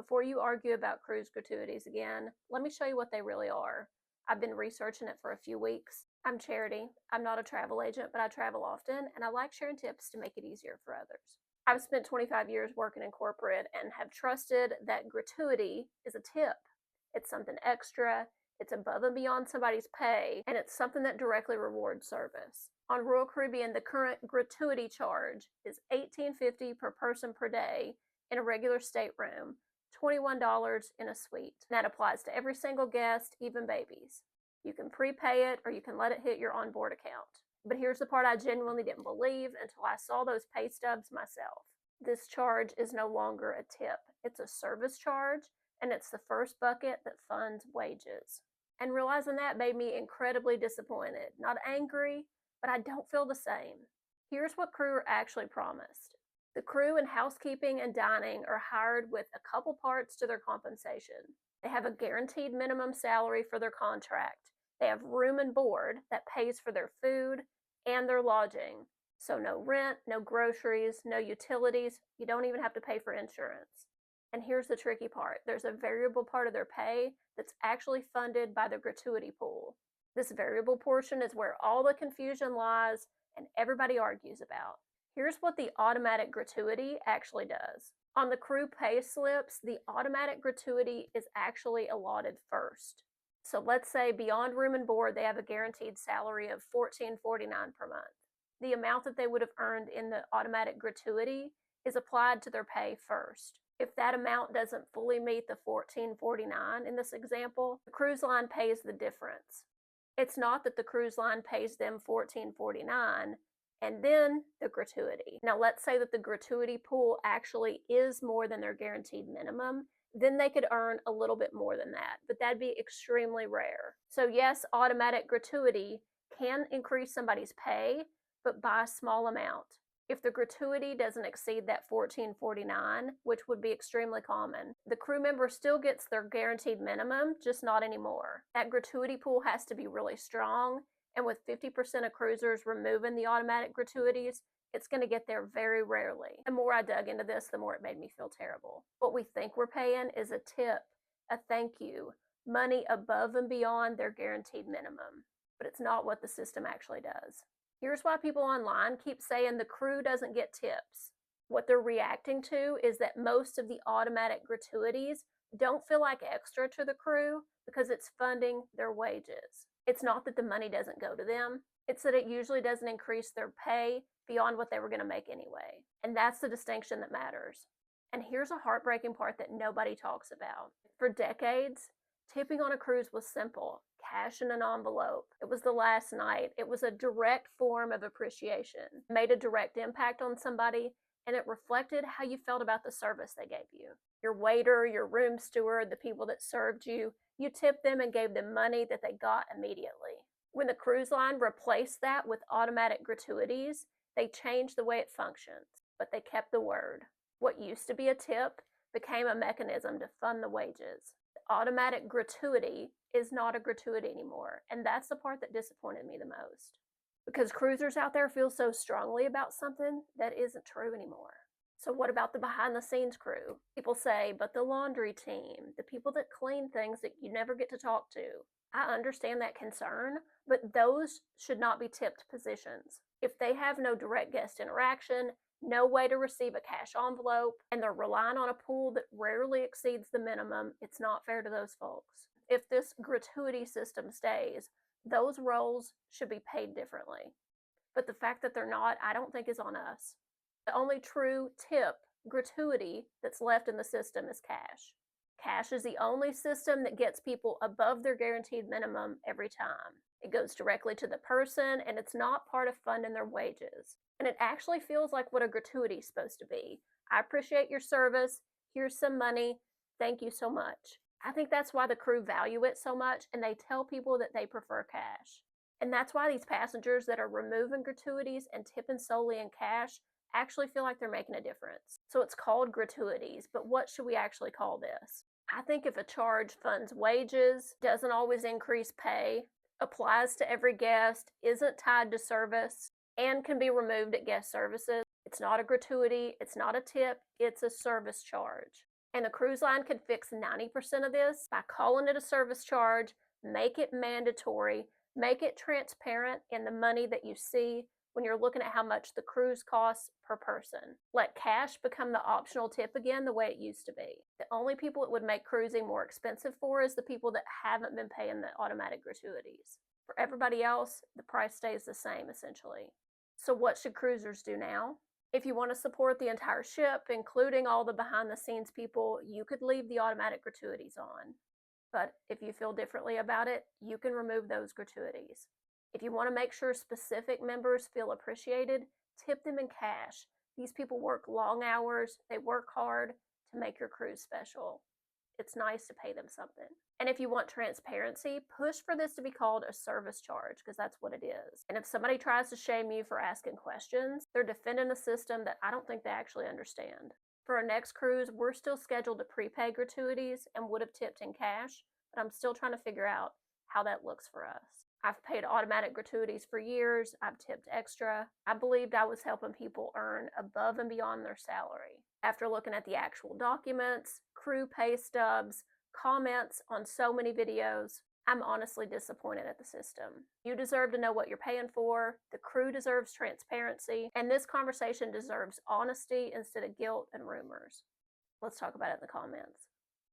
Before you argue about cruise gratuities again, let me show you what they really are. I've been researching it for a few weeks. I'm Charity. I'm not a travel agent, but I travel often, and I like sharing tips to make it easier for others. I've spent 25 years working in corporate and have trusted that gratuity is a tip. It's something extra, it's above and beyond somebody's pay, and it's something that directly rewards service. On Royal Caribbean, the current gratuity charge is $18.50 per person per day in a regular stateroom, $21 in a suite. And that applies to every single guest, even babies. You can prepay it or you can let it hit your onboard account. But here's the part I genuinely didn't believe until I saw those pay stubs myself. This charge is no longer a tip. It's a service charge, and it's the first bucket that funds wages. And realizing that made me incredibly disappointed. Not angry, but I don't feel the same. Here's what crew are actually promised. The crew in housekeeping and dining are hired with a couple parts to their compensation. They have a guaranteed minimum salary for their contract. They have room and board that pays for their food and their lodging. So no rent, no groceries, no utilities. You don't even have to pay for insurance. And here's the tricky part. There's a variable part of their pay that's actually funded by the gratuity pool. This variable portion is where all the confusion lies and everybody argues about. Here's what the automatic gratuity actually does. On the crew pay slips, the automatic gratuity is actually allotted first. So let's say beyond room and board, they have a guaranteed salary of $14.49 per month. The amount that they would have earned in the automatic gratuity is applied to their pay first. If that amount doesn't fully meet the $14.49 in this example, the cruise line pays the difference. It's not that the cruise line pays them $14.49 and then the gratuity. Now let's say that the gratuity pool actually is more than their guaranteed minimum, then they could earn a little bit more than that, but that'd be extremely rare. So yes, automatic gratuity can increase somebody's pay, but by a small amount. If the gratuity doesn't exceed that $14.49, which would be extremely common, the crew member still gets their guaranteed minimum, just not anymore. That gratuity pool has to be really strong, and with 50% of cruisers removing the automatic gratuities, it's going to get there very rarely. The more I dug into this, the more it made me feel terrible. What we think we're paying is a tip, a thank you, money above and beyond their guaranteed minimum. But it's not what the system actually does. Here's why people online keep saying the crew doesn't get tips. What they're reacting to is that most of the automatic gratuities don't feel like extra to the crew because it's funding their wages. It's not that the money doesn't go to them, it's that it usually doesn't increase their pay beyond what they were going to make anyway. And that's the distinction that matters. And here's a heartbreaking part that nobody talks about. For decades, tipping on a cruise was simple. Cash in an envelope. It was the last night. It was a direct form of appreciation. It made a direct impact on somebody, and it reflected how you felt about the service they gave you. Your waiter, your room steward, the people that served you, you tipped them and gave them money that they got immediately. When the cruise line replaced that with automatic gratuities, they changed the way it functions, but they kept the word. What used to be a tip became a mechanism to fund the wages. The automatic gratuity is not a gratuity anymore, and that's the part that disappointed me the most. Because cruisers out there feel so strongly about something that isn't true anymore. So what about the behind-the-scenes crew? People say, but the laundry team, the people that clean things that you never get to talk to. I understand that concern, but those should not be tipped positions. If they have no direct guest interaction, no way to receive a cash envelope, and they're relying on a pool that rarely exceeds the minimum, it's not fair to those folks. If this gratuity system stays, those roles should be paid differently. But the fact that they're not, I don't think is on us. The only true tip gratuity that's left in the system is cash. Cash is the only system that gets people above their guaranteed minimum every time. It goes directly to the person, and it's not part of funding their wages. And it actually feels like what a gratuity is supposed to be. I appreciate your service. Here's some money. Thank you so much. I think that's why the crew value it so much, and they tell people that they prefer cash. And that's why these passengers that are removing gratuities and tipping solely in cash actually feel like they're making a difference. So it's called gratuities, but what should we actually call this? I think if a charge funds wages, doesn't always increase pay, applies to every guest, isn't tied to service, and can be removed at guest services, it's not a gratuity, it's not a tip, it's a service charge. And the cruise line could fix 90% of this by calling it a service charge, make it mandatory, make it transparent in the money that you see when you're looking at how much the cruise costs per person. Let cash become the optional tip again, the way it used to be. The only people it would make cruising more expensive for is the people that haven't been paying the automatic gratuities. For everybody else, the price stays the same essentially. So, what should cruisers do now? If you want to support the entire ship, including all the behind the scenes people, you could leave the automatic gratuities on. But if you feel differently about it, you can remove those gratuities. If you want to make sure specific members feel appreciated, tip them in cash. These people work long hours, they work hard to make your cruise special. It's nice to pay them something. And if you want transparency, push for this to be called a service charge, because that's what it is. And if somebody tries to shame you for asking questions, they're defending a system that I don't think they actually understand. For our next cruise, we're still scheduled to prepay gratuities and would have tipped in cash, but I'm still trying to figure out how that looks for us. I've paid automatic gratuities for years. I've tipped extra. I believed I was helping people earn above and beyond their salary. After looking at the actual documents, crew pay stubs, comments on so many videos, I'm honestly disappointed at the system. You deserve to know what you're paying for, the crew deserves transparency, and this conversation deserves honesty instead of guilt and rumors. Let's talk about it in the comments.